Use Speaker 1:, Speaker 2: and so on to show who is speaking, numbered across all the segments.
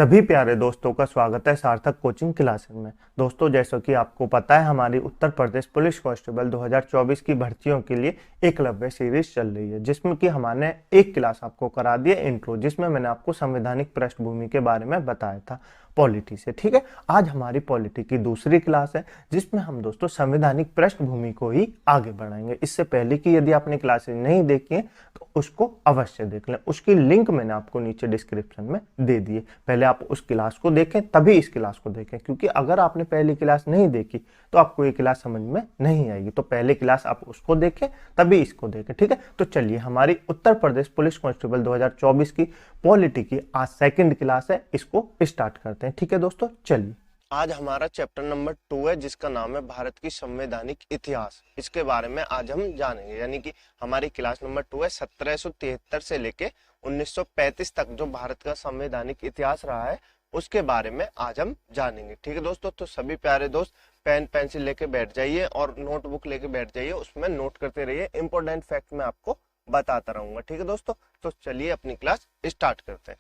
Speaker 1: सभी प्यारे दोस्तों का स्वागत है सार्थक कोचिंग क्लासेस में। दोस्तों, जैसा कि आपको पता है, हमारी उत्तर प्रदेश पुलिस कांस्टेबल 2024 की भर्तियों के लिए एकलव्य सीरीज चल रही है, जिसमें कि हमने एक क्लास आपको करा दी है इंट्रो, जिसमें मैंने आपको संवैधानिक पृष्ठभूमि के बारे में बताया था पॉलिटी से। ठीक है, आज हमारी पॉलिटी की दूसरी क्लास है, जिसमें हम दोस्तों संवैधानिक पृष्ठभूमि को ही आगे बढ़ाएंगे। इससे पहले कि यदि आपने क्लासेस नहीं देखी है तो उसको अवश्य देख लें, उसकी लिंक मैंने आपको नीचे डिस्क्रिप्शन में दे दी है। पहले आप उस क्लास को देखें तभी इस क्लास को देखें, क्योंकि अगर आपने पहली क्लास नहीं देखी तो आपको ये क्लास समझ में नहीं आएगी। तो पहले क्लास आप उसको देखें तभी इसको देखें। ठीक है, तो चलिए हमारी उत्तर प्रदेश पुलिस कांस्टेबल 2024 की पॉलिटी की आज सेकंड क्लास है, इसको स्टार्ट करते हैं। ठीक है दोस्तों, चलिए। आज हमारा चैप्टर नंबर 2 है, जिसका नाम है भारत की संवैधानिक इतिहास। इसके बारे में आज हम जानेंगे, यानी कि हमारी क्लास नंबर 2 है। 1773 से लेके 1935 तक जो भारत का संवैधानिक इतिहास रहा है उसके बारे में आज हम जानेंगे। ठीक है दोस्तों, तो सभी प्यारे दोस्त पेन पेंसिल लेके बैठ जाइए और नोटबुक लेके बैठ जाइए, उसमें नोट करते रहिए। इंपॉर्टेंट फैक्ट मैं आपको बताता रहूंगा। ठीक है दोस्तों, तो चलिए अपनी क्लास स्टार्ट करते हैं।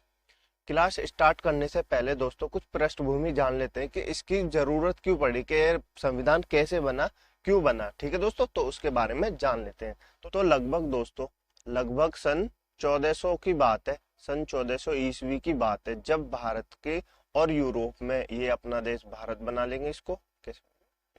Speaker 1: क्लास स्टार्ट करने से पहले दोस्तों कुछ पृष्ठभूमि जान लेते हैं कि इसकी जरूरत क्यों पड़ी, कि संविधान कैसे बना, क्यों बना। ठीक है दोस्तों, तो उसके बारे में जान लेते हैं। तो लगभग दोस्तों लगभग सन 1400 की बात है, सन 1400 ईस्वी की बात है, जब भारत के और यूरोप में ये अपना देश भारत बना लेंगे। इसको कैसे,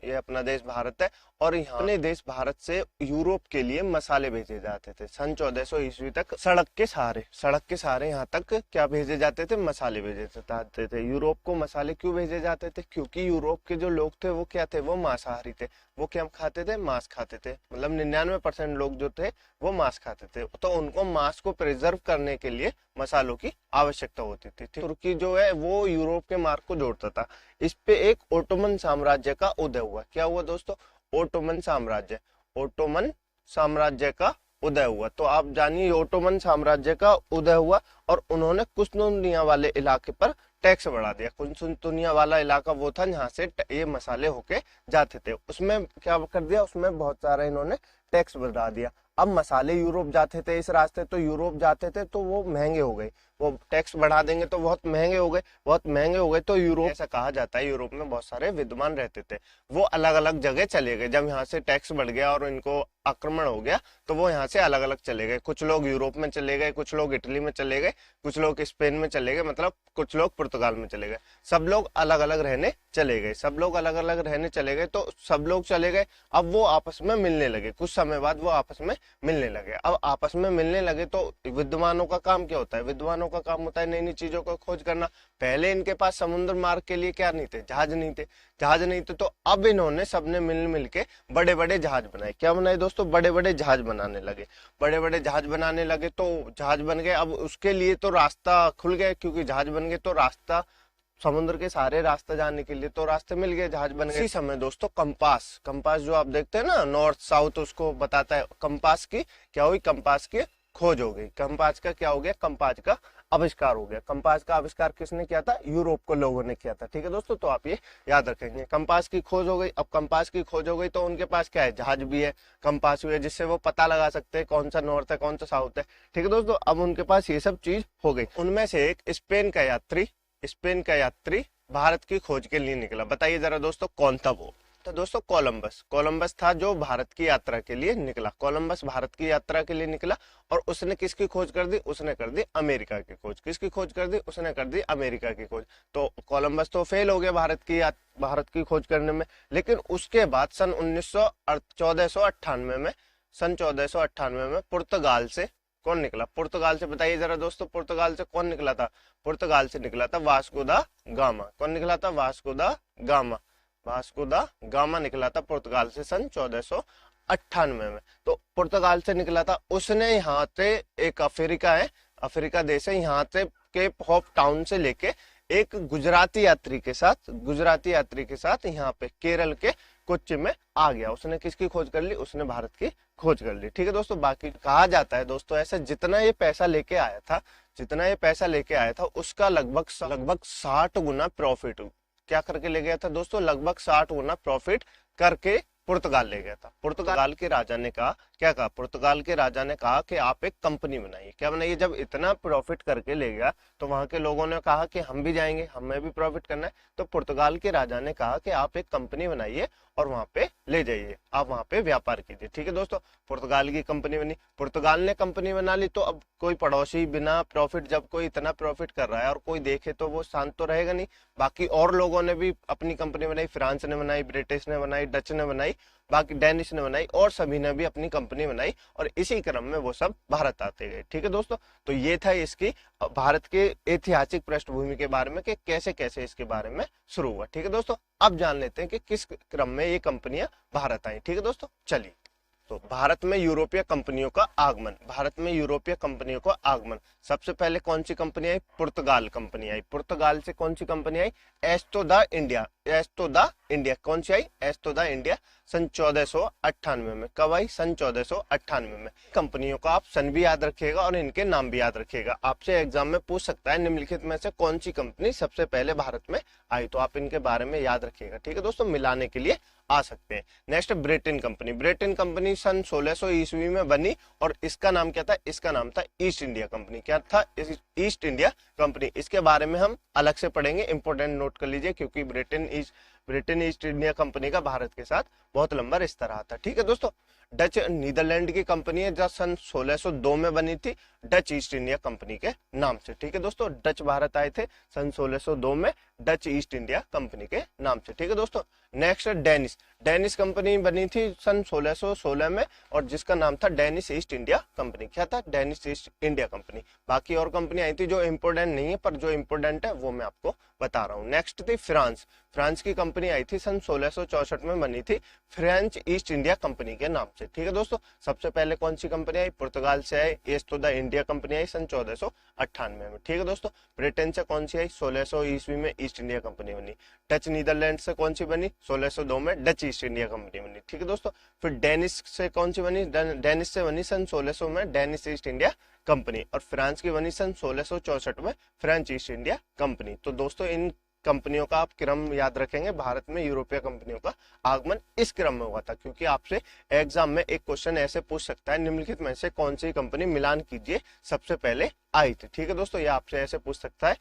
Speaker 1: ये अपना देश भारत है और यहाँ अपने देश भारत से यूरोप के लिए मसाले भेजे जाते थे। सन 1400 ईस्वी तक सड़क के सहारे यहाँ तक क्या भेजे जाते थे, मसाले भेजे जाते थे। यूरोप को मसाले क्यों भेजे जाते थे? क्योंकि यूरोप के जो लोग थे वो क्या थे, वो मांसाहारी थे। वो क्या खाते थे? मांस खाते थे। मतलब 99% लोग जो थे वो मांस खाते थे, तो उनको मांस को प्रिजर्व करने के लिए मसालों की आवश्यकता होती थी। तुर्की जो है वो यूरोप के मार्ग को जोड़ता था। इस पे एक ओटोमन साम्राज्य का उदय हुआ। क्या हुआ दोस्तों? ओटोमन साम्राज्य का उदय हुआ। तो आप जानिए, ओटोमन साम्राज्य का उदय हुआ और उन्होंने कुस्तुनिया वाले इलाके पर टैक्स बढ़ा दिया। कुस्तुनिया वाला इलाका वो था जहाँ से ये मसाले होके जाते थे, उसमें क्या कर दिया, उसमें बहुत सारा इन्होंने टैक्स बढ़ा दिया। अब मसाले यूरोप जाते थे इस रास्ते, तो यूरोप जाते थे तो वो महंगे हो गए। वो टैक्स बढ़ा देंगे तो बहुत महंगे हो गए तो यूरोप, ऐसा कहा जाता है, यूरोप में बहुत सारे विद्वान रहते थे, वो अलग अलग जगह चले गए। जब यहाँ से टैक्स बढ़ गया और इनको आक्रमण हो गया तो वो यहाँ से अलग अलग चले गए। कुछ लोग यूरोप में चले गए, कुछ लोग इटली में चले गए, कुछ लोग स्पेन में चले गए, मतलब कुछ लोग पुर्तगाल में चले गए। सब लोग अलग अलग रहने चले गए, तो सब लोग चले गए। अब वो आपस में मिलने लगे, कुछ समय बाद वो आपस में मिलने लगे। अब आपस में मिलने लगे तो विद्वानों का काम क्या होता है? विद्वानों का काम होता है नई नई चीजों को खोज करना। पहले इनके पास समुद्र मार्ग के लिए क्या नहीं थे? जहाज नहीं थे। तो अब इन्होंने सबने मिल के बड़े बड़े जहाज बनाए। क्या बनाए दोस्तों? बड़े बड़े जहाज बनाने लगे। तो जहाज बन गए, अब उसके लिए तो रास्ता खुल गया, क्योंकि जहाज बन गए तो रास्ता, समुद्र के सारे रास्ते जाने के लिए तो रास्ते मिल गए, जहाज बन गए। इसी समय दोस्तों कंपास जो आप देखते हैं ना, नॉर्थ साउथ, उसको बताता है। कंपास की क्या हुई? कंपास की खोज हो गई। कंपास का क्या हो गया? कंपास का आविष्कार हो गया। कंपास का आविष्कार किसने किया था? यूरोप को लोगों ने किया था। ठीक है दोस्तों, तो आप ये याद रखेंगे। कंपास की खोज हो गई। अब कंपास की खोज हो गई तो उनके पास क्या है? जहाज भी है, कंपास भी है, जिससे वो पता लगा सकते हैं कौन सा नॉर्थ है, कौन सा साउथ है। ठीक है दोस्तों, अब उनके पास ये सब चीज हो गई। उनमें से एक स्पेन का यात्री भारत की खोज के लिए निकला। बताइए जरा दोस्तों, कौन था वो? तो दोस्तों कोलंबस था, जो भारत की यात्रा के लिए निकला। कोलंबस भारत की यात्रा के लिए निकला और उसने किसकी खोज कर दी? उसने कर दी अमेरिका की खोज। किसकी खोज कर दी? उसने कर दी अमेरिका की खोज। तो कोलंबस तो फेल हो गया भारत की खोज करने में। लेकिन उसके बाद सन 1498 में पुर्तगाल से कौन निकला? पुर्तगाल से बताइए जरा दोस्तों, पुर्तगाल से कौन निकला था? पुर्तगाल से निकला था वास्को दा गामा। कौन निकला था? वास्को दा गामा निकला था पुर्तगाल से सन 1498 में। तो पुर्तगाल से निकला था उसने। यहाँ से एक अफ्रीका देश है, यहाँ से केप हॉप टाउन से लेके एक गुजराती यात्री के साथ यहाँ पे केरल के कोच्चि में आ गया। उसने किसकी खोज कर ली? उसने भारत की खोज कर ली। ठीक है दोस्तों, बाकी कहा जाता है दोस्तों, ऐसा जितना ये पैसा लेके आया था उसका लगभग 60 गुना प्रॉफिट क्या करके ले गया था दोस्तों? लगभग 60 गुना प्रॉफिट करके पुर्तगाल ले गया था। पुर्तगाल के राजा ने कहा, क्या कहा, पुर्तगाल के राजा ने कहा कि आप एक कंपनी बनाइए। क्या बनाइए? जब इतना प्रॉफिट करके ले गया तो वहां के लोगों ने कहा कि हम भी जाएंगे, हमें भी प्रॉफिट करना है। तो पुर्तगाल के राजा ने कहा कि आप एक कंपनी बनाइए और वहां पे ले जाइए, आप वहां पे व्यापार कीजिए। ठीक है दोस्तों, पुर्तगाल की कंपनी बनी। पुर्तगाल ने कंपनी बना ली तो अब कोई पड़ोसी बिना प्रॉफिट, जब कोई इतना प्रॉफिट कर रहा है और कोई देखे तो वो शांत तो रहेगा नहीं। बाकी और लोगों ने भी अपनी कंपनी बनाई, फ्रांस ने बनाई, ब्रिटिश ने बनाई, डच ने बनाई, बाकी डेनिश ने बनाई, और सभी ने भी अपनी कंपनी बनाई, और इसी क्रम में वो सब भारत आते गए। ठीक है दोस्तों, तो ये था इसकी भारत के ऐतिहासिक पृष्ठभूमि के बारे में कि कैसे कैसे इसके बारे में शुरू हुआ। ठीक है दोस्तों, अब जान लेते हैं कि किस क्रम में ये कंपनियां भारत आई। ठीक है दोस्तों, चलिए। तो भारत में यूरोपीय कंपनियों का आगमन, भारत में यूरोपीय कंपनियों का आगमन। सबसे पहले कौन सी कंपनी आई? पुर्तगाल कंपनी आई। पुर्तगाल से कौन सी कंपनी आई? एस्टो द इंडिया, एस्टो द इंडिया। कौन सी आई? एस्टो द इंडिया। सन 1498 में। कब आई? सन 1498 में। कंपनियों का आप सन भी याद रखिएगा और इनके नाम भी याद रखिएगा। आपसे एग्जाम में पूछ सकता है निम्नलिखित में से कौन सी कंपनी सबसे पहले भारत में आई, तो आप इनके बारे में याद रखिएगा। ठीक है दोस्तों, मिलाने के लिए आ सकते हैं। Next, Britain company. Britain company सन 1600 ईस्वी में बनी और इसका नाम क्या था? इसका नाम था ईस्ट इंडिया कंपनी। क्या था? East India company. इसके बारे में हम अलग से पढ़ेंगे, इंपोर्टेंट नोट कर लीजिए, क्योंकि ब्रिटेन ईस्ट इंडिया कंपनी का भारत के साथ बहुत लंबा रिश्ता रहा था। ठीक है दोस्तों, डच नीदरलैंड की कंपनी है जो सन 1602 में बनी थी, डच ईस्ट इंडिया कंपनी के नाम से। ठीक है दोस्तों, डच भारत आए थे सन 1602 में डच ईस्ट इंडिया कंपनी के नाम से। ठीक है दोस्तों, नेक्स्ट डेनिश। डेनिश कंपनी बनी थी सन 1616 में और जिसका नाम था डेनिश ईस्ट इंडिया कंपनी। क्या था? Danish east India company. बाकी और कंपनी आई थी जो इंपोर्टेंट नहीं है, पर जो इंपोर्टेंट है वो मैं आपको बता रहा हूँ। नेक्स्ट थी फ्रांस। फ्रांस की कंपनी आई थी सन 1664 में, बनी थी फ्रेंच ईस्ट इंडिया कंपनी के नाम से। ठीक है दोस्तों, सबसे पहले कौन सी कंपनी आई? पुर्तगाल से आई, एस्टो द इंडिया कंपनी आई सन 1498 में। ठीक है दोस्तों, ब्रिटेन से कौन सी आई? 1600 ईस्वी में ईस्ट इंडिया कंपनी बनी। डच नीदरलैंड से कौन सी बनी? 1602 में डच ईस्ट इंडिया कंपनी बनी। ठीक है दोस्तों, फिर डेनिश से कौन सी बनी? डेनिश से बनी सन 1600 में डेनिश ईस्ट इंडिया कंपनी, और फ्रांस की बनी सन 1664 में फ्रेंच ईस्ट इंडिया कंपनी। तो दोस्तों, इन कंपनियों का आप क्रम याद रखेंगे। भारत में यूरोपीय कंपनियों का आगमन इस क्रम में हुआ था, क्योंकि आपसे एग्जाम में एक क्वेश्चन ऐसे पूछ सकता है, निम्नलिखित में से कौन सी कंपनी, मिलान कीजिए, सबसे पहले आई थी। ठीक है दोस्तों, ये आपसे ऐसे पूछ सकता है,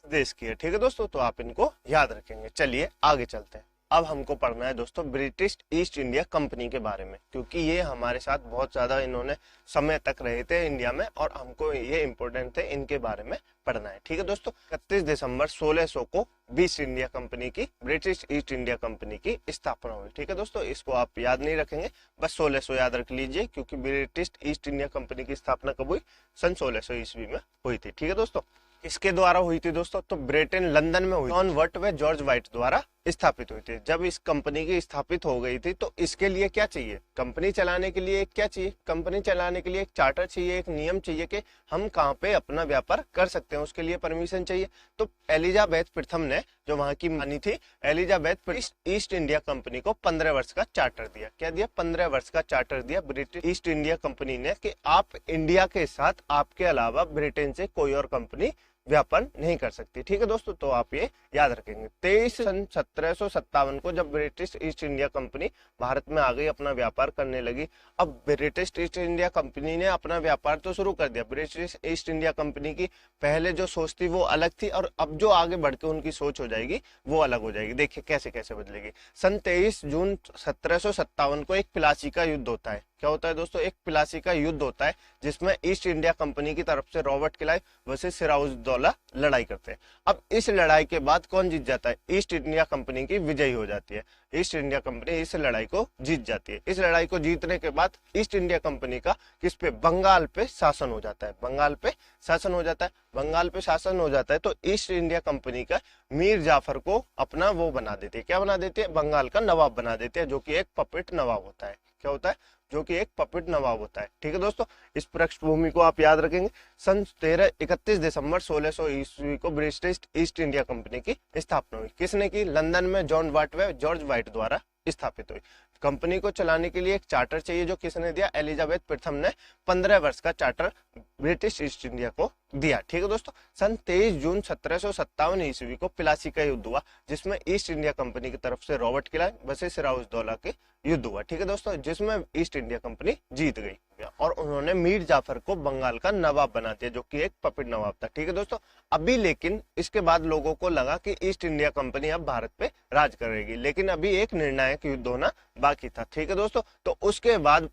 Speaker 1: देश की है। ठीक है दोस्तों, तो आप इनको याद रखेंगे। चलिए आगे चलते हैं। अब हमको पढ़ना है दोस्तों ब्रिटिश ईस्ट इंडिया कंपनी के बारे में, क्योंकि ये हमारे साथ बहुत ज्यादा इन्होंने समय तक रहे थे इंडिया में और हमको ये इंपॉर्टेंट थे, इनके बारे में पढ़ना है। ठीक है दोस्तों, 31 दिसंबर 1600 को ईस्ट इंडिया कंपनी की, ब्रिटिश ईस्ट इंडिया कंपनी की स्थापना हुई। ठीक है दोस्तों, इसको आप याद नहीं रखेंगे, बस 1600 याद रख लीजिए, क्योंकि ब्रिटिश ईस्ट इंडिया कंपनी की स्थापना कब हुई? सन 1600 ईस्वी में हुई थी। ठीक है दोस्तों, इसके द्वारा हुई थी दोस्तों, तो ब्रिटेन लंदन में हुई, जॉन वट व जॉर्ज वाइट द्वारा स्थापित हुई थी। जब इस कंपनी की स्थापित हो गई थी तो इसके लिए क्या चाहिए? कंपनी चलाने के लिए क्या चाहिए? कंपनी चलाने के लिए एक चार्टर चाहिए, एक नियम चाहिए कि हम कहाँ पे अपना व्यापार कर सकते हैं, उसके लिए परमिशन चाहिए। तो एलिजाबेथ प्रथम ने, जो वहां की मानी थी, एलिजाबेथ ईस्ट इंडिया कंपनी को 15 वर्ष का चार्टर दिया। क्या दिया? 15 वर्ष का चार्टर दिया ब्रिटिश ईस्ट इंडिया कंपनी ने, कि आप इंडिया के साथ, आपके अलावा ब्रिटेन से कोई और कंपनी व्यापार नहीं कर सकती। ठीक है दोस्तों, तो आप ये याद रखेंगे। 23 सन 1757 को जब British east India company Bharat में आ गई, अपना व्यापार करने लगी। अब ब्रिटिश ईस्ट इंडिया कंपनी ने अपना व्यापार तो शुरू कर दिया। ब्रिटिश ईस्ट इंडिया कंपनी की पहले जो सोच थी वो अलग थी, और अब जो आगे बढ़ के उनकी सोच हो जाएगी वो अलग हो जाएगी। देखिए कैसे कैसे बदलेगी। सन 23 जून 1757 को एक प्लासी का युद्ध होता है। क्या होता है दोस्तों? एक प्लासी का युद्ध होता है, जिसमें ईस्ट इंडिया कंपनी की तरफ से रॉबर्ट क्लाइव वर्सेस सिराजुद्दौला लड़ाई करते हैं। अब इस लड़ाई के बाद कौन जीत जाता है? ईस्ट इंडिया कंपनी की विजयी हो जाती है। ईस्ट इंडिया कंपनी इस लड़ाई को जीत जाती है। इस लड़ाई को जीतने के बाद ईस्ट इंडिया कंपनी का किस पे? बंगाल पे शासन हो जाता है। बंगाल पे शासन हो जाता है। बंगाल पे शासन हो जाता है तो ईस्ट इंडिया कंपनी का मीर जाफर को अपना वो बना देते हैं। क्या बना देते हैं? बंगाल का नवाब बना देते हैं, जो कि एक पपेट नवाब होता है। क्या होता है? जो कि एक पपेट नवाब होता है। ठीक है दोस्तों, इस पृष्ठभूमि को आप याद रखेंगे। सन 31 दिसंबर 1600 ईस्वी को ब्रिटिश ईस्ट इंडिया कंपनी की स्थापना हुई। किसने की? लंदन में जॉन वट व जॉर्ज वाइट द्वारा स्थापित हुई। कंपनी को चलाने के लिए एक चार्टर चाहिए, जो किसने दिया? एलिजाबेथ प्रथम ने 15 वर्ष का चार्टर ब्रिटिश ईस्ट इंडिया को दिया। ठीक है दोस्तों, सन 23 जून 1757 ईस्वी को प्लासी का युद्ध हुआ, जिसमें ईस्ट इंडिया कंपनी की तरफ से रॉबर्ट क्लाइव वर्सेस सिराजुद्दौला के युद्ध हुआ। ठीक है दोस्तों, जिसमें ईस्ट इंडिया कंपनी जीत गई और उन्होंने मीर जाफर को बंगाल का नवाब बना दिया, जो कि एक पपेट नवाब था। ठीक है दोस्तों, अभी लेकिन इसके बाद लोगों को लगा कि ईस्ट इंडिया कंपनी अब भारत पे राज करेगी, लेकिन अभी एक निर्णायक युद्ध होना बाकी था। ठीक है दोस्तों, तो उसके बाद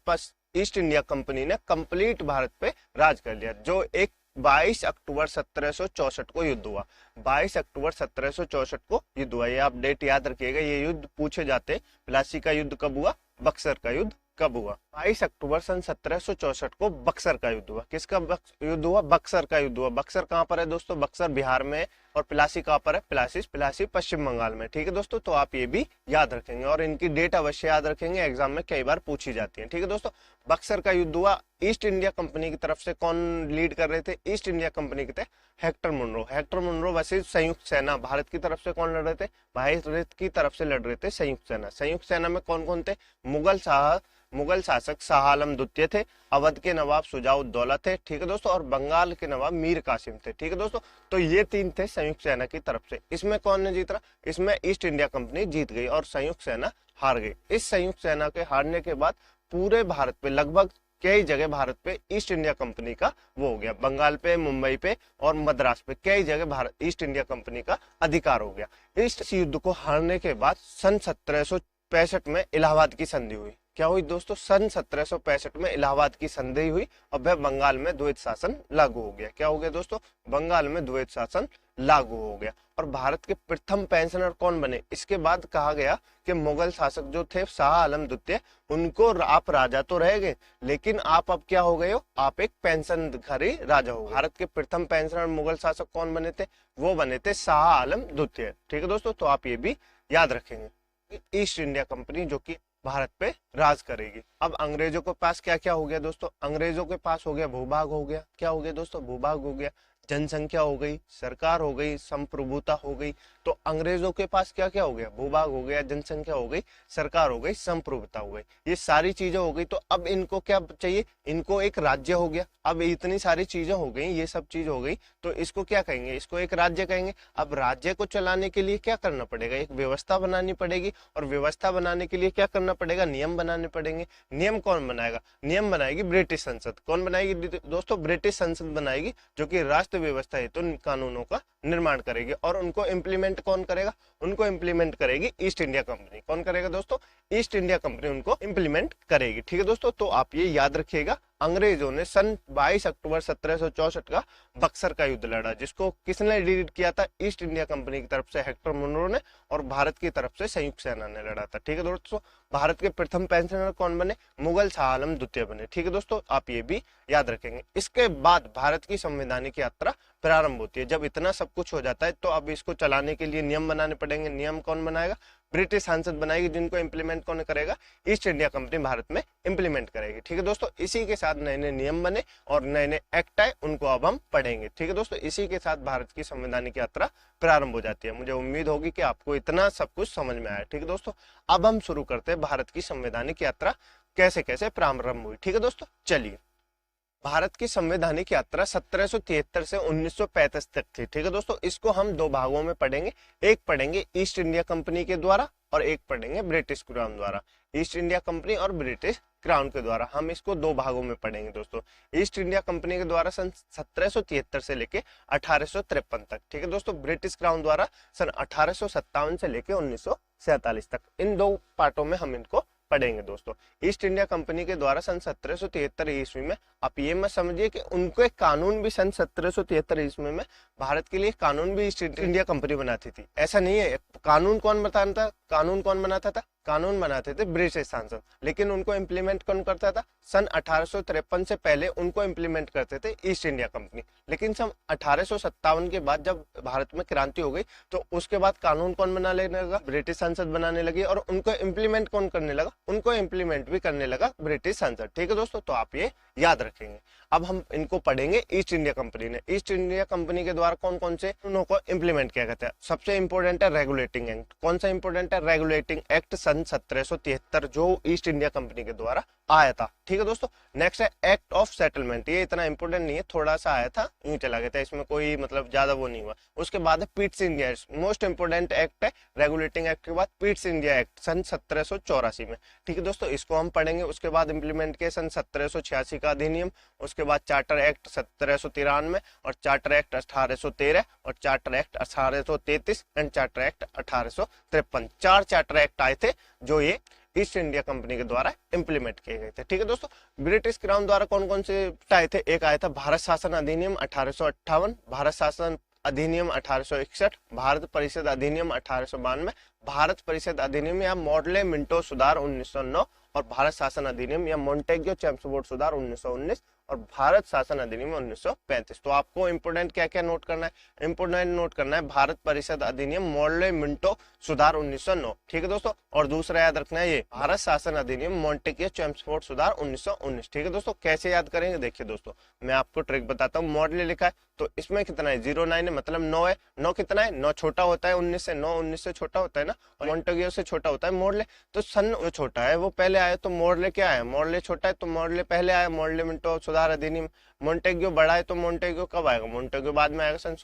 Speaker 1: ईस्ट इंडिया कंपनी ने कंप्लीट भारत पे राज कर लिया, जो एक 22 अक्टूबर 1764 को युद्ध हुआ। 22 अक्टूबर 1764 को युद्ध हुआ, ये आप डेट याद रखिएगा, ये युद्ध पूछे जाते। प्लासी का युद्ध कब हुआ, बक्सर का युद्ध कब हुआ? 22 अक्टूबर सन 1764 को बक्सर का युद्ध हुआ। किसका युद्ध हुआ? बक्सर का युद्ध हुआ। बक्सर कहाँ पर है दोस्तों? बक्सर बिहार में है। और प्लासी कहाँ पर है? प्लासी पश्चिम बंगाल में। ठीक है दोस्तों, तो आप ये भी याद रखेंगे और इनकी डेट अवश्य याद रखेंगे, एग्जाम में कई बार पूछी जाती है। ठीक है दोस्तों, बक्सर का युद्ध हुआ। ईस्ट इंडिया कंपनी की तरफ से कौन लीड कर रहे थे? ईस्ट इंडिया कंपनी के थे Hector Munro. Hector Munro versus संयुक्त सेना। भारत की तरफ से कौन लड़ रहे थे? भारत की तरफ से लड़ रहे थे संयुक्त सेना। संयुक्त सेना में कौन कौन थे? मुगल शासक शाह आलम द्वितीय थे, अवध के नवाब शुजाउद्दौला थे। ठीक है दोस्तों, और बंगाल के नवाब मीर कासिम थे। ठीक है दोस्तों, तो ये तीन थे संयुक्त सेना की तरफ से। इसमें कौन ने जीता? इसमें ईस्ट इंडिया कंपनी जीत गई और संयुक्त सेना हार गई। इस संयुक्त सेना के हारने के बाद पूरे भारत पे लगभग कई जगह भारत पे ईस्ट इंडिया कंपनी का वो हो गया। बंगाल पे, मुंबई पे और मद्रास पे कई जगह भारत ईस्ट इंडिया कंपनी का अधिकार हो गया। इस युद्ध को हारने के बाद सन 1765 में इलाहाबाद की संधि हुई। क्या हुई दोस्तों? सन 1765 में इलाहाबाद की संधि हुई और वह बंगाल में द्वैत शासन लागू हो गया। क्या हो गया दोस्तों? बंगाल में द्वैत शासन लागू हो गया और भारत के प्रथम पेंशनर कौन बने? इसके बाद कहा गया कि मुगल शासक जो थे शाह आलम द्वितीय, उनको आप राजा तो रह गए, लेकिन आप अब क्या हो गए हो? आप एक पेंशनधारी राजा हो। भारत के प्रथम पेंशनर मुगल शासक कौन बने थे? वो बने थे शाह आलम द्वितीय। ठीक है दोस्तों, तो आप ये भी याद रखेंगे। ईस्ट इंडिया कंपनी जो कि भारत पे राज करेगी। अब अंग्रेजों के पास क्या क्या हो गया दोस्तों? अंग्रेजों के पास हो गया भूभाग हो गया। क्या हो गया दोस्तों? भूभाग हो गया, जनसंख्या हो गई, सरकार हो गई, संप्रभुता हो गई। तो अंग्रेजों के पास क्या क्या हो गया? भूभाग हो गया, जनसंख्या हो गई, सरकार हो गई, संप्रभुता हो गई। ये सारी चीजें हो गई। तो अब इनको क्या चाहिए? इनको एक राज्य हो गया। अब इतनी सारी चीजें हो गई, ये सब चीज हो गई, तो इसको क्या कहेंगे? इसको एक राज्य कहेंगे। अब राज्य को चलाने के लिए क्या करना पड़ेगा? एक व्यवस्था बनानी पड़ेगी और व्यवस्था बनाने के लिए क्या करना पड़ेगा? नियम बनाने पड़ेंगे। नियम कौन बनाएगा? नियम बनाएगी ब्रिटिश संसद। कौन बनाएगी दोस्तों? ब्रिटिश संसद बनाएगी, जो कि राष्ट्र व्यवस्था है तो कानूनों का निर्माण करेगी। और उनको इम्प्लीमेंट कौन करेगा? उनको इम्प्लीमेंट करेगी ईस्ट इंडिया कंपनी। कौन करेगा दोस्तों? ईस्ट इंडिया कंपनी उनको इम्प्लीमेंट करेगी। ठीक है दोस्तों, तो आप ये याद रखिएगा। अंग्रेजों ने सन 22 अक्टूबर 1764 का बक्सर का युद्ध लड़ा, जिसको किसने लीड किया था? ईस्ट इंडिया कंपनी की तरफ से हेक्टर मुनरो ने और भारत की तरफ से संयुक्त सेना ने लड़ा था। ठीक है दोस्तों, भारत के प्रथम पेंशनर कौन बने? मुगल शाह आलम द्वितीय बने। ठीक है दोस्तों, आप ये भी याद रखेंगे। इसके बाद भारत की संवैधानिक यात्रा प्रारंभ होती है। जब इतना सब कुछ हो जाता है तो अब इसको चलाने के लिए नियम बनाने पड़ेंगे। नियम कौन बनाएगा? ब्रिटिश संसद बनाएगी, जिनको इंप्लीमेंट कौन करेगा? ईस्ट इंडिया कंपनी भारत में इंप्लीमेंट करेगी। ठीक है दोस्तों, इसी के साथ नए नए नियम बने और नए नए एक्ट आए, उनको अब हम पढ़ेंगे। ठीक है दोस्तों, इसी के साथ भारत की संवैधानिक यात्रा प्रारंभ हो जाती है। मुझे उम्मीद होगी कि आपको इतना सब कुछ समझ में आया। ठीक है दोस्तों, अब हम शुरू करते हैं भारत की संवैधानिक यात्रा कैसे कैसे प्रारंभ हुई। ठीक है दोस्तों, चलिए। भारत की संवैधानिक यात्रा 1773 से 1935 तक थी। ठीक है दोस्तों, इसको हम दो भागों में पढ़ेंगे। एक पढ़ेंगे ईस्ट इंडिया कंपनी के द्वारा और एक पढ़ेंगे ब्रिटिश क्राउन द्वारा। ईस्ट इंडिया कंपनी और ब्रिटिश क्राउन के द्वारा हम इसको दो भागों में पढ़ेंगे दोस्तों। ईस्ट इंडिया कंपनी के द्वारा सन 1773 से लेके 1853 तक। ठीक है दोस्तों, ब्रिटिश क्राउन द्वारा सन 1857 से लेके 1947 तक। इन दो पार्टों में हम इनको पढ़ेंगे दोस्तों। ईस्ट इंडिया कंपनी के द्वारा सन 1773 ईस्वी में आप ये मत समझिए कि उनको एक कानून भी सन 1773 ईस्वी में भारत के लिए कानून भी ईस्ट इंडिया कंपनी बनाती थी। ऐसा नहीं है। कानून कौन बनाता था? कानून कौन बनाता था? कानून बनाते थे ब्रिटिश सांसद, लेकिन उनको इम्प्लीमेंट कौन करता था? सन 1853 से पहले उनको इम्प्लीमेंट करते थे ईस्ट इंडिया कंपनी। लेकिन सन 1857 के बाद जब भारत में क्रांति हो गई तो उसके बाद कानून कौन बनाने लगा? ब्रिटिश संसद बनाने लगी। और उनको इम्प्लीमेंट कौन करने लगा? उनको इम्प्लीमेंट भी करने लगा ब्रिटिश संसद। ठीक है दोस्तों, तो आप ये याद रखेंगे। अब हम इनको पढ़ेंगे। ईस्ट इंडिया कंपनी ने, ईस्ट इंडिया कंपनी के द्वारा कौन कौन से उनको इम्प्लीमेंट किया गया था? सबसे इंपॉर्टेंट है रेगुलेटिंग एक्ट। कौन सा इंपॉर्टेंट है? रेगुलेटिंग एक्ट सन 1773, जो ईस्ट इंडिया कंपनी के द्वारा आया था। ठीक है दोस्तों। नेक्स्ट है एक्ट ऑफ सेटलमेंट, ये इतना इंपॉर्टेंट नहीं है, थोड़ा सा आया था यूं चला गया था, इसमें कोई मतलब ज्यादा वो नहीं हुआ। उसके बाद है Pitt's India, most important act है रेगुलेटिंग एक्ट के बाद पिट्स इंडिया एक्ट सन 1784 में, ठीक है दोस्तों, इसको हम पढ़ेंगे। उसके बाद इंप्लीमेंट किया सन 1786 का अधिनियम, उसके बाद चार्टर एक्ट 1793 और चार्टर एक्ट 1813 और charter act 1833 and charter act 1853, 4 charter act आए थे जो ये ईस्ट इंडिया कंपनी के द्वारा इंप्लीमेंट किए गए थे, ठीक है दोस्तों। ब्रिटिश क्राउन द्वारा कौन कौन से आए थे, एक आया था भारत शासन अधिनियम 1858, भारत शासन अधिनियम 1861, भारत परिषद अधिनियम 1892, भारत परिषद अधिनियम या मॉडले मिंटो सुधार 1909 और भारत शासन अधिनियम या मोंटेग्यो चैम्सफोर्ड सुधार 1919 और भारत शासन अधिनियम 1935। तो आपको इंपोर्टेंट क्या क्या नोट करना है, इंपोर्टेंट नोट करना है भारत परिषद अधिनियम मॉडले मिंटो सुधार 1909, ठीक है दोस्तों। और दूसरा याद रखना है ये भारत शासन अधिनियम मोंटेग्यो चैम्सफोर्ड सुधार 1919, ठीक है दोस्तों। कैसे याद करेंगे, देखिए दोस्तों मैं आपको ट्रिक बताता हूँ। मॉडले लिखा है तो इसमें कितना है, 09 है मतलब 9 है, 9 कितना है, 9 छोटा होता है 19 से, 9 19 से छोटा होता है ना, और मोंटेग्यो से छोटा होता है मॉडले, तो सन जो छोटा है वो पहले आया, तो मॉडले क्या है, मॉडले छोटा है तो मॉडले पहले आया, मॉडले मिंटो सुधार अधिनियम। मोंटेग्यो बड़ा है तो मोंटेग्यो कब आएगा, मोंटेग्यो बाद में आएगा सन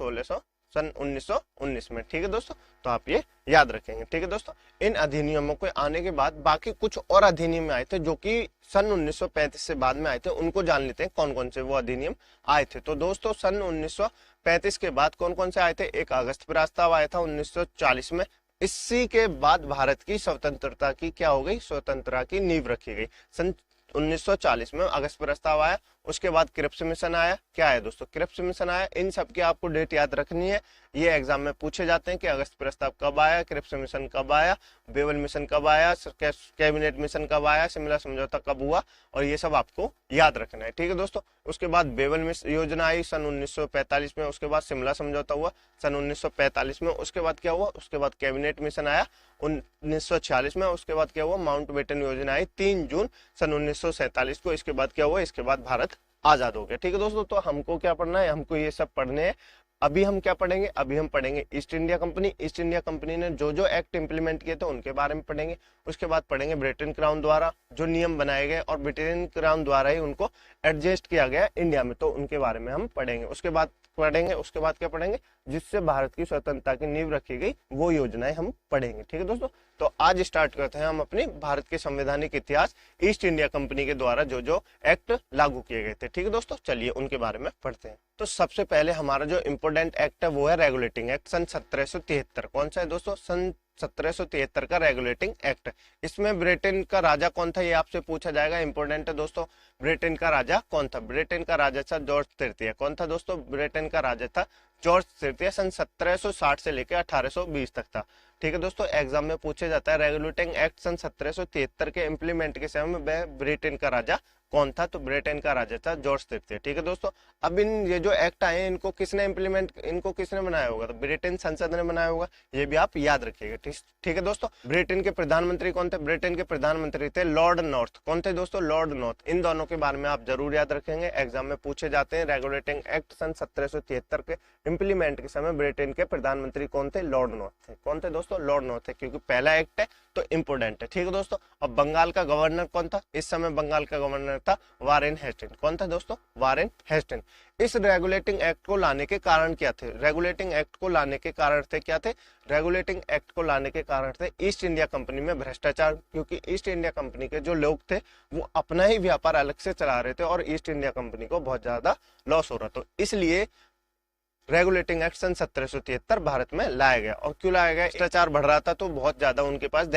Speaker 1: 1919 में, ठीक है दोस्तों। तो आप ये याद रखेंगे, ठीक है दोस्तों। इन अधिनियमों के आने के बाद बाकी कुछ और अधिनियम आए थे जो कि सन 1935 से बाद में आए थे, उनको जान लेते हैं कौन कौन से वो अधिनियम आए थे। तो दोस्तों सन 1935 के बाद कौन कौन से आए थे, एक अगस्त प्रस्ताव आया था 1940 में, इसी के बाद भारत की स्वतंत्रता की क्या हो गई, स्वतंत्रता की नींव रखी गई सन 1940 में, अगस्त प्रस्ताव आया। उसके बाद क्रिप्स मिशन आया, क्या है दोस्तों, क्रिप्स मिशन आया। इन सब की आपको डेट याद रखनी है, ये एग्जाम में पूछे जाते हैं कि अगस्त प्रस्ताव कब आया, क्रिप्स मिशन कब आया, बेवल मिशन कब आया, कैबिनेट मिशन कब आया, शिमला समझौता कब हुआ, और ये सब आपको याद रखना है, ठीक है दोस्तों। उसके बाद बेवल योजना आई सन 1945 में, उसके बाद शिमला समझौता हुआ सन 1945 में, उसके बाद क्या हुआ, उसके बाद कैबिनेट मिशन आया 1946 में, उसके बाद क्या हुआ, माउंटबेटन योजना आई 3 जून सन 1947 को, इसके बाद क्या हुआ, इसके बाद भारत आजाद हो गया, ठीक है दोस्तों। तो हमको क्या पढ़ना है, हमको ये सब पढ़ने हैं। अभी हम क्या पढ़ेंगे, अभी हम पढ़ेंगे east India company, east India company ने जो जो एक्ट इंप्लीमेंट किए थे उनके बारे में पढ़ेंगे। उसके बाद पढ़ेंगे ब्रिटेन क्राउन द्वारा जो नियम बनाए गए और ब्रिटेन क्राउन द्वारा ही उनको एडजस्ट किया गया इंडिया में, तो उनके बारे में हम पढ़ेंगे। उसके बाद क्या पढ़ेंगे, जिससे भारत की स्वतंत्रता की नींव रखी गई वो योजनाएं हम पढ़ेंगे, ठीक है दोस्तों। तो आज स्टार्ट करते हैं हम अपनी भारत के संवैधानिक इतिहास, ईस्ट इंडिया कंपनी के द्वारा जो जो एक्ट लागू किए गए थे, ठीक है दोस्तों। चलिए उनके बारे में पढ़ते हैं। तो सबसे पहले हमारा जो इम्पोर्टेंट एक्ट है वो है रेगुलेटिंग एक्ट सन 1773। कौन सा है दोस्तों, सन 1773 का रेगुलेटिंग एक्ट। इसमें ब्रिटेन का राजा कौन था ये आपसे पूछा जाएगा, इंपॉर्टेंट है दोस्तों। ब्रिटेन का राजा कौन था, ब्रिटेन का राजा था जॉर्ज तृतीय। कौन था दोस्तों, ब्रिटेन का राजा था जॉर्ज तृतीय, सन 1760 से लेकर 1820 तक था, ठीक है दोस्तों। एग्जाम में पूछा जाता है रेगुलेटिंग एक्ट सन 1773 के इम्प्लीमेंट के समय में ब्रिटेन का राजा कौन था, तो ब्रिटेन का राजा था जॉर्ज तृतीय, ठीक है दोस्तों। अब इन ये जो एक्ट आए इनको किसने बनाया होगा, तो ब्रिटेन संसद ने बनाया होगा, ये भी आप याद रखिएगा, ठीक है दोस्तों। ब्रिटेन के प्रधानमंत्री कौन थे, ब्रिटेन के प्रधानमंत्री थे लॉर्ड नॉर्थ। कौन थे दोस्तों, लॉर्ड नॉर्थ। इन दोनों के बारे में आप जरूर याद रखेंगे, एग्जाम में पूछे जाते हैं। रेगुलेटिंग एक्ट सन 1773 के इम्प्लीमेंट के समय ब्रिटेन के प्रधानमंत्री कौन थे, लॉर्ड नॉर्थ थे। कौन थे दोस्तों, लॉर्ड नॉर्थ थे, क्योंकि पहला एक्ट है तो इंपोर्टेंट है, ठीक है दोस्तों। अब बंगाल का गवर्नर कौन था, इस समय बंगाल का गवर्नर था वारेन हेस्टिंग। कौन था दोस्तों, वारेन हेस्टिंग। इस रेगुलेटिंग एक्ट को लाने के कारण क्या थे, रेगुलेटिंग एक्ट को लाने के कारण थे क्या थे, रेगुलेटिंग एक्ट को लाने के कारण थे ईस्ट इंडिया कंपनी में भ्रष्टाचार, क्योंकि ईस्ट इंडिया कंपनी के जो लोग थे वो अपना ही व्यापार अलग से चला रहे थे और ईस्ट इंडिया कंपनी को बहुत ज्यादा लॉस हो रहा था, इसलिए रेगुलेटिंग एक्ट सन 1773 भारत में लाया गया। और क्यों लाया गया, भ्रष्टाचार बढ़ रहा था तो बहुत ज्यादा उनके पास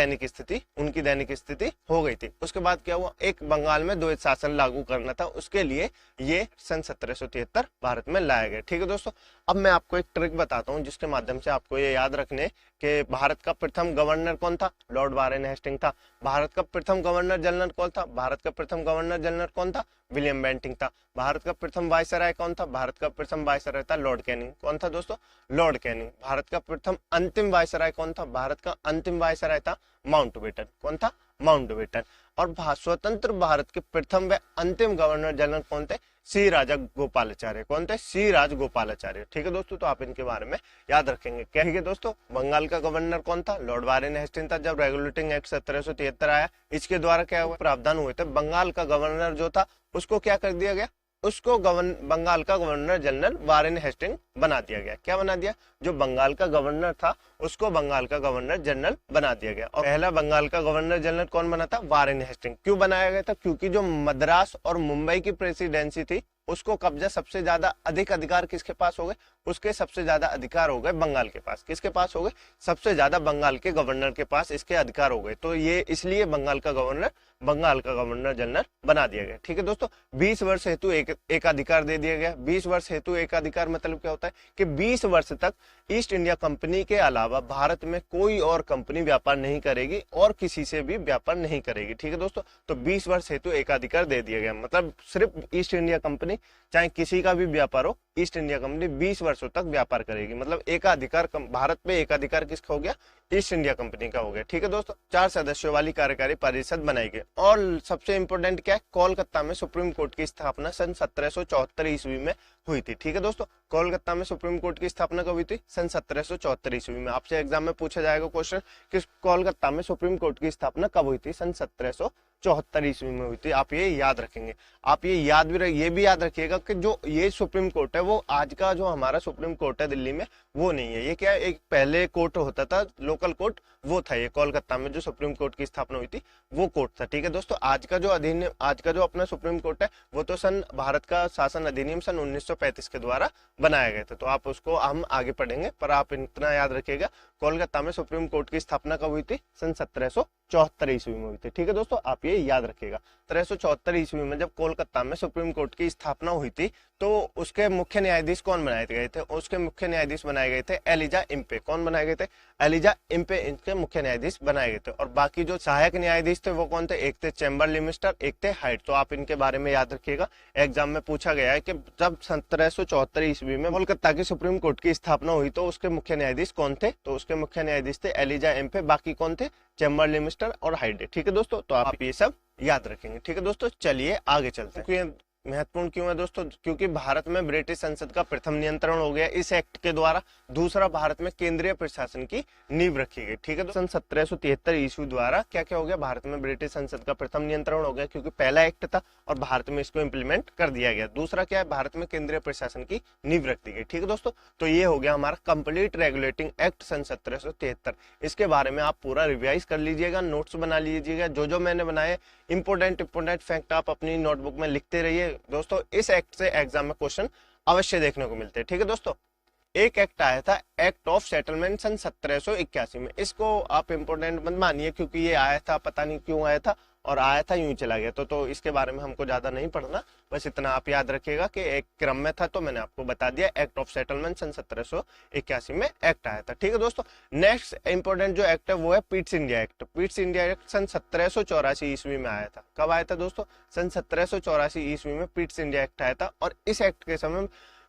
Speaker 1: उनकी दैनिक स्थिति हो गई थी। उसके बाद क्या हुआ, एक बंगाल में द्वैत शासन लागू करना था, उसके लिए ये सन 1773 भारत में लाया गया, ठीक है दोस्तों। अब मैं आपको एक ट्रिक बताता हूँ जिसके माध्यम से आपको ये याद रखने कि भारत का प्रथम गवर्नर कौन था, लॉर्ड वारेन हेस्टिंग था। भारत का प्रथम गवर्नर जनरल कौन था, भारत का प्रथम गवर्नर जनरल कौन था, विलियम बेंटिंग था। भारत का प्रथम वायसराय कौन था, भारत का प्रथम वायसराय था लॉर्ड कैनिंग। कौन था दोस्तों, लॉर्ड कैनिंग। भारत का प्रथम अंतिम वायसराय कौन था, भारत का अंतिम वायसराय था माउंटबेटन। कौन था, माउंटबेटन। और स्वतंत्र भारत के प्रथम व अंतिम गवर्नर जनरल कौन थे, सी राजगोपालाचार्य। कौन थे? सी राजगोपालाचार्य। ठीक है दोस्तों, तो आप इनके बारे में याद रखेंगे। क्या है दोस्तों? बंगाल का गवर्नर कौन था? लॉर्ड वारेन हेस्टिंग्स था। जब रेगुलेटिंग एक्ट 1773 आया, इसके द्वारा क्या हुआ? प्रावधान हुए थे। बंगाल का गवर्नर जो था उसको क्या कर दिया गया? उसको बंगाल का गवर्नर जनरल वारेन हेस्टिंग बना दिया गया। क्या बना दिया? जो बंगाल का गवर्नर था उसको बंगाल का गवर्नर जनरल बना दिया गया। और पहला बंगाल का गवर्नर जनरल कौन बना था? Warren Hasting. क्यों बनाया गया था? क्योंकि जो मद्रास और मुंबई की प्रेसिडेंसी थी उसको कब्जा सबसे ज्यादा अधिक अधिकार किसके पास हो गए? उसके सबसे ज्यादा अधिकार हो गए बंगाल के पास। किसके पास हो गए? सबसे ज्यादा बंगाल के गवर्नर के पास इसके अधिकार हो गए। तो ये इसलिए बंगाल का गवर्नर जनरल बना दिया गया। ठीक है दोस्तों, 20 वर्ष हेतु एकाधिकार दे दिया गया। 20 वर्ष हेतु एकाधिकार मतलब क्या होता है कि 20 वर्ष तक ईस्ट इंडिया कंपनी के अलावा भारत में कोई और कंपनी व्यापार नहीं करेगी और किसी से भी व्यापार नहीं करेगी। ठीक है दोस्तों, तो 20 वर्ष हेतु एकाधिकार दे दिया गया। मतलब सिर्फ ईस्ट इंडिया कंपनी, चाहे किसी का भी व्यापार हो, ईस्ट इंडिया कंपनी 20 वर्षों तक व्यापार करेगी। मतलब एकाधिकार भारत में एकाधिकार किसका हो गया? ईस्ट इंडिया कंपनी का हो गया। ठीक है दोस्तों, 4 सदस्यों वाली कार्यकारी परिषद बनाई गई। और सबसे इंपॉर्टेंट क्या है? कोलकाता में सुप्रीम कोर्ट की स्थापना सन 1774 ईस्वी में हुई थी। ठीक है दोस्तों, कोलकाता में सुप्रीम कोर्ट की स्थापना कब हुई थी? सन 1774 ईस्वी में। आपसे एग्जाम में पूछा जाएगा क्वेश्चन कि कोलकाता में सुप्रीम कोर्ट की स्थापना कब हुई थी? सन 1774 ईस्वी में हुई थी। आप ये याद रखेंगे। आप ये भी याद रखिएगा कि जो ये सुप्रीम कोर्ट है वो आज का जो हमारा सुप्रीम कोर्ट है दिल्ली में वो नहीं है। ये क्या है? एक पहले कोर्ट होता था, लोकल कोर्ट, वो था ये कोलकाता में जो सुप्रीम कोर्ट की स्थापना हुई थी वो कोर्ट था। ठीक है दोस्तों, आज का जो अपना सुप्रीम कोर्ट है वो तो भारत का शासन अधिनियम सन 1935 के द्वारा बनाया गया था। तो आप उसको हम आगे पढ़ेंगे, पर आप इतना याद रखिएगा, कोलकाता में सुप्रीम कोर्ट की स्थापना कब हुई थी? सन 1774 ईस्वी में हुई थी। ठीक है दोस्तों, आप ये याद रखिएगा। 1774 ईस्वी में जब कोलकाता में सुप्रीम कोर्ट की स्थापना हुई थी तो उसके मुख्य न्यायाधीश कौन बनाए गए थे? उसके मुख्य न्यायाधीश बनाए गए थे एलिजा इम्पे। कौन बनाए गए थे? एलिजा इम्पे इनके मुख्य न्यायाधीश बनाए गए थे। और बाकी जो सहायक न्यायाधीश थे वो कौन थे? एक थे चैम्बरली मिस्टर, एक थे हाइट। तो आप इनके बारे में याद रखिएगा। एग्जाम में पूछा गया है कि जब 1774 ईस्वी में कोलकाता की सुप्रीम कोर्ट की स्थापना हुई तो उसके मुख्य न्यायाधीश कौन थे? तो उसके मुख्य न्यायाधीश थे एलिजा इम्पे। बाकी कौन थे? चैम्बरली मिस्टर और हाइट। ठीक है दोस्तों, तो आप ये सब याद रखेंगे। ठीक है दोस्तों, चलिए आगे चलते हैं। महत्वपूर्ण क्यों है दोस्तों? क्योंकि भारत में ब्रिटिश संसद का प्रथम नियंत्रण हो गया इस एक्ट के द्वारा। दूसरा, भारत में केंद्रीय प्रशासन की नींव रखी गई। ठीक है, तो सन 1773 ईस्वी द्वारा क्या क्या हो गया? भारत में ब्रिटिश संसद का प्रथम नियंत्रण हो गया, क्योंकि पहला एक्ट था और भारत में इसको इम्प्लीमेंट कर दिया गया। दूसरा क्या है? भारत में केंद्रीय प्रशासन की नींव रख दी गई। ठीक है दोस्तों, तो ये हो गया हमारा कंप्लीट रेगुलेटिंग एक्ट सन 1773। इसके बारे में आप पूरा रिवाइज कर लीजिएगा, नोट्स बना लीजिएगा। जो मैंने बनाए इंपोर्टेंट फैक्ट आप अपनी नोटबुक में लिखते रहिए दोस्तों। इस एक्ट से एग्जाम में क्वेश्चन अवश्य देखने को मिलते हैं। ठीक है दोस्तों, एक एक्ट आया था, एक्ट ऑफ सेटलमेंट सन 1781 में। इसको आप इंपोर्टेंट मत मानिए, क्योंकि ये आया था, पता नहीं क्यों आया था, और आया था यूं चला गया। तो इसके बारे में हमको ज्यादा नहीं पढ़ना, बस इतना आप याद रखिएगा कि एक क्रम में था, तो मैंने आपको बता दिया। एक्ट ऑफ सेटलमेंट सन 1781 में एक्ट आया था। ठीक है दोस्तों, नेक्स्ट इंपोर्टेंट जो एक्ट है वो है Pitt's India act. Pitt's India act सन 1784 ईस्वी में आया था। कब आया था दोस्तों? सन 1784 ईस्वी में पिट्स इंडिया एक्ट आया था। और इस एक्ट के समय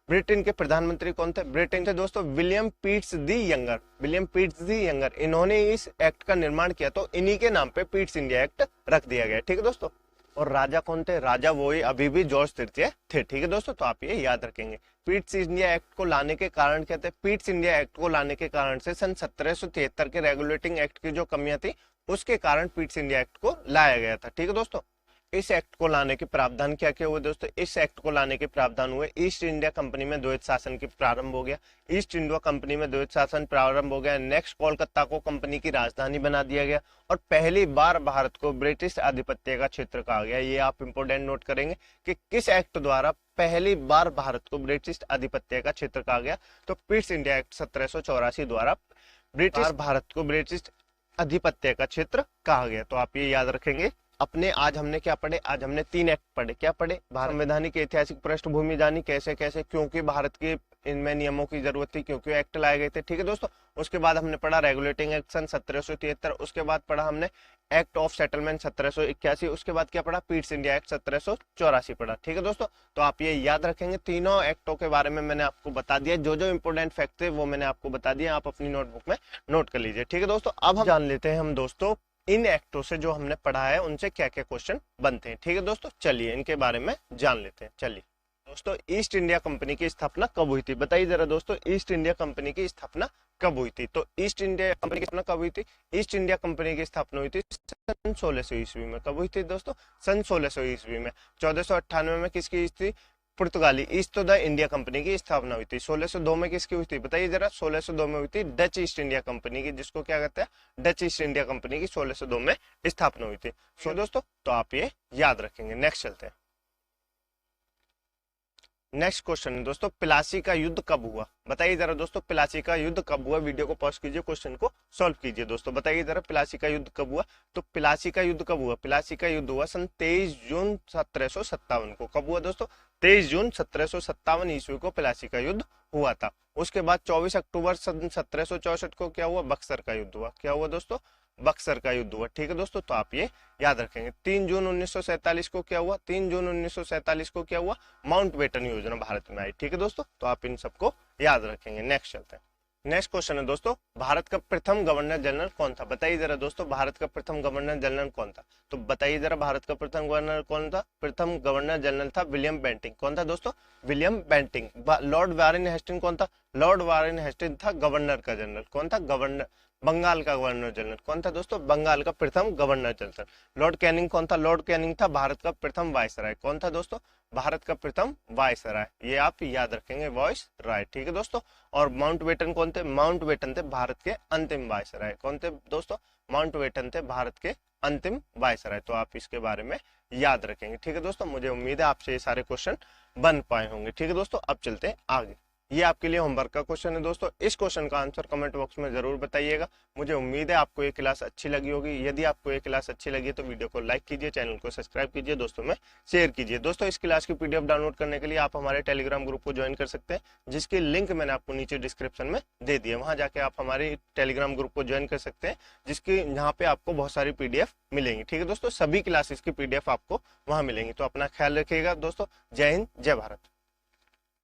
Speaker 1: ब्रिटेन के प्रधानमंत्री कौन थे? ब्रिटेन थे दोस्तों विलियम पिट्स दी यंगर। विलियम पिट्स दी यंगर, इन्होंने इस एक्ट का निर्माण किया, तो इन्हीं के नाम पे पिट्स इंडिया एक्ट रख दिया गया। ठीक है दोस्तों, और राजा कौन थे? राजा वही अभी भी जॉर्ज तृतीय थे। ठीक है दोस्तों, तो आप ये याद रखेंगे। पिट्स इंडिया एक्ट को लाने के कारण क्या थे? पिट्स इंडिया एक्ट को लाने के कारण से सन 1773 के रेगुलेटिंग एक्ट की जो कमियां थी उसके कारण पिट्स इंडिया एक्ट को लाया गया था। ठीक है दोस्तों, इस एक्ट को लाने के प्रावधान क्या क्या हुए दोस्तों? इस एक्ट को लाने के प्रावधान हुए, ईस्ट इंडिया कंपनी में द्वैत शासन की प्रारंभ हो गया। ईस्ट इंडिया कंपनी में द्वैत शासन प्रारंभ हो गया। नेक्स्ट, कोलकाता को कंपनी की राजधानी बना दिया गया और पहली बार भारत को ब्रिटिश आधिपत्य का क्षेत्र कहा गया। ये आप इंपोर्टेंट नोट करेंगे कि किस एक्ट द्वारा पहली बार भारत को ब्रिटिश आधिपत्य का क्षेत्र कहा गया? तो पिट्स इंडिया एक्ट 1784 द्वारा ब्रिटिश भारत को ब्रिटिश आधिपत्य का क्षेत्र कहा गया। तो आप ये याद रखेंगे। अपने आज हमने क्या पढ़े? आज हमने 3 एक्ट पढ़े। क्या पढ़े? भारत संवैधानिक ऐतिहासिक पृष्ठभूमि जानी, कैसे कैसे, क्योंकि भारत के इनमें नियमों की जरूरत थी, क्योंकि एक्ट लाए गए थे। ठीक है दोस्तों, उसके बाद हमने पढ़ा रेगुलेटिंग एक्ट सन 1773। उसके बाद पढ़ा हमने एक्ट ऑफ सेटलमेंट 1781। उसके बाद क्या पढ़ा? पिट्स इंडिया एक्ट 1784 पढ़ा। ठीक है दोस्तों, तो आप ये याद रखेंगे। तीनों एक्टों के बारे में मैंने आपको बता दिया, जो इंपोर्टेंट फैक्ट थे वो मैंने आपको बता दिया। आप अपनी नोटबुक में नोट कर लीजिए। ठीक है दोस्तों, अब हम जान लेते हैं हम दोस्तों इन एक्टों से जो हमने पढ़ा है उनसे क्या क्या क्वेश्चन बनते हैं। ठीक है दोस्तों, चलिए इनके बारे में जान लेते हैं। चलिए दोस्तों ईस्ट इंडिया कंपनी की स्थापना कब हुई थी? बताइए जरा दोस्तों, ईस्ट इंडिया कंपनी की स्थापना कब हुई थी? तो ईस्ट इंडिया कंपनी की स्थापना कब हुई थी? ईस्ट इंडिया कंपनी की स्थापना हुई थी सन 1600 ईस्वी में। कब हुई थी दोस्तों? सन 1600 ईस्वी में। 1498 में किसकी थी? पुर्तगाली ईस्ट द इंडिया कंपनी की स्थापना हुई थी। 1602 में किसकी हुई थी? बताइए जरा। 1602 में हुई थी डच ईस्ट इंडिया कंपनी की, जिसको क्या कहते हैं? डच ईस्ट इंडिया कंपनी की 1602 में स्थापना हुई थी। सो दोस्तों तो आप ये याद रखेंगे। नेक्स्ट चलते हैं। नेक्स्ट क्वेश्चन है दोस्तों, प्लासी का युद्ध कब हुआ? बताइए जरा दोस्तों, प्लासी का युद्ध कब हुआ? वीडियो को पॉज कीजिए, क्वेश्चन को सॉल्व कीजिए दोस्तों। बताइए जरा, प्लासी का युद्ध कब हुआ? तो प्लासी का युद्ध कब हुआ? प्लासी का युद्ध हुआ सन 23 जून 1757 को। कब हुआ दोस्तों? 23 जून 1757 ईस्वी को प्लासी का युद्ध हुआ था। उसके बाद 24 अक्टूबर सन 1764 को क्या हुआ? बक्सर का युद्ध हुआ। क्या हुआ दोस्तों? बक्सर का युद्ध हुआ। ठीक है दोस्तों, तो आप ये याद रखेंगे। 3 जून 1947 को क्या हुआ? 3 जून 1947 को क्या हुआ? माउंटबेटन योजना भारत में आई। ठीक है दोस्तों, तो आप इन सबको याद रखेंगे। नेक्स्ट चलते हैं। नेक्स्ट क्वेश्चन है दोस्तों, भारत का प्रथम गवर्नर जनरल कौन था? बताइए जरा दोस्तों, भारत का प्रथम गवर्नर जनरल कौन था? तो बताइए जरा, भारत का प्रथम गवर्नर कौन था? प्रथम गवर्नर जनरल था विलियम बेंटिंग। कौन था दोस्तों? William Bentinck. Lord Warren Hasting कौन था? लॉर्ड वारेन हेस्टिंग था गवर्नर का जनरल। कौन था? गवर्नर, बंगाल का गवर्नर जनरल। कौन था दोस्तों? बंगाल का प्रथम गवर्नर जनरल। लॉर्ड कैनिंग कौन था? लॉर्ड कैनिंग था भारत का प्रथम वायसराय। कौन था दोस्तों? भारत का प्रथम वायसराय। ये आप याद रखेंगे, वायसराय। ठीक है दोस्तों। और माउंटबेटन कौन थे? माउंटबेटन थे भारत के अंतिम वायसराय। कौन थे दोस्तों? माउंटबेटन थे भारत के अंतिम वायसराय। तो आप इसके बारे में याद रखेंगे। ठीक है दोस्तों, मुझे उम्मीद है आपसे ये सारे क्वेश्चन बन पाए होंगे। ठीक है दोस्तों, अब चलते हैं आगे। ये आपके लिए होमवर्क का क्वेश्चन है दोस्तों। इस क्वेश्चन का आंसर कमेंट बॉक्स में जरूर बताइएगा। मुझे उम्मीद है आपको ये क्लास अच्छी लगी होगी। यदि आपको ये क्लास अच्छी लगी है तो वीडियो को लाइक कीजिए, चैनल को सब्सक्राइब कीजिए, दोस्तों में शेयर कीजिए। दोस्तों इस क्लास की पीडीएफ डाउनलोड करने के लिए आप हमारे टेलीग्राम ग्रुप को ज्वाइन कर सकते हैं, जिसकी लिंक मैंने आपको नीचे डिस्क्रिप्शन में दे दी है। वहां जाके आप हमारे टेलीग्राम ग्रुप को ज्वाइन कर सकते हैं, जिसकी यहाँ पे आपको बहुत सारी पीडीएफ मिलेंगी। ठीक है दोस्तों, सभी क्लासेस की पीडीएफ आपको वहां मिलेंगी। तो अपना ख्याल रखिएगा दोस्तों। जय हिंद, जय भारत।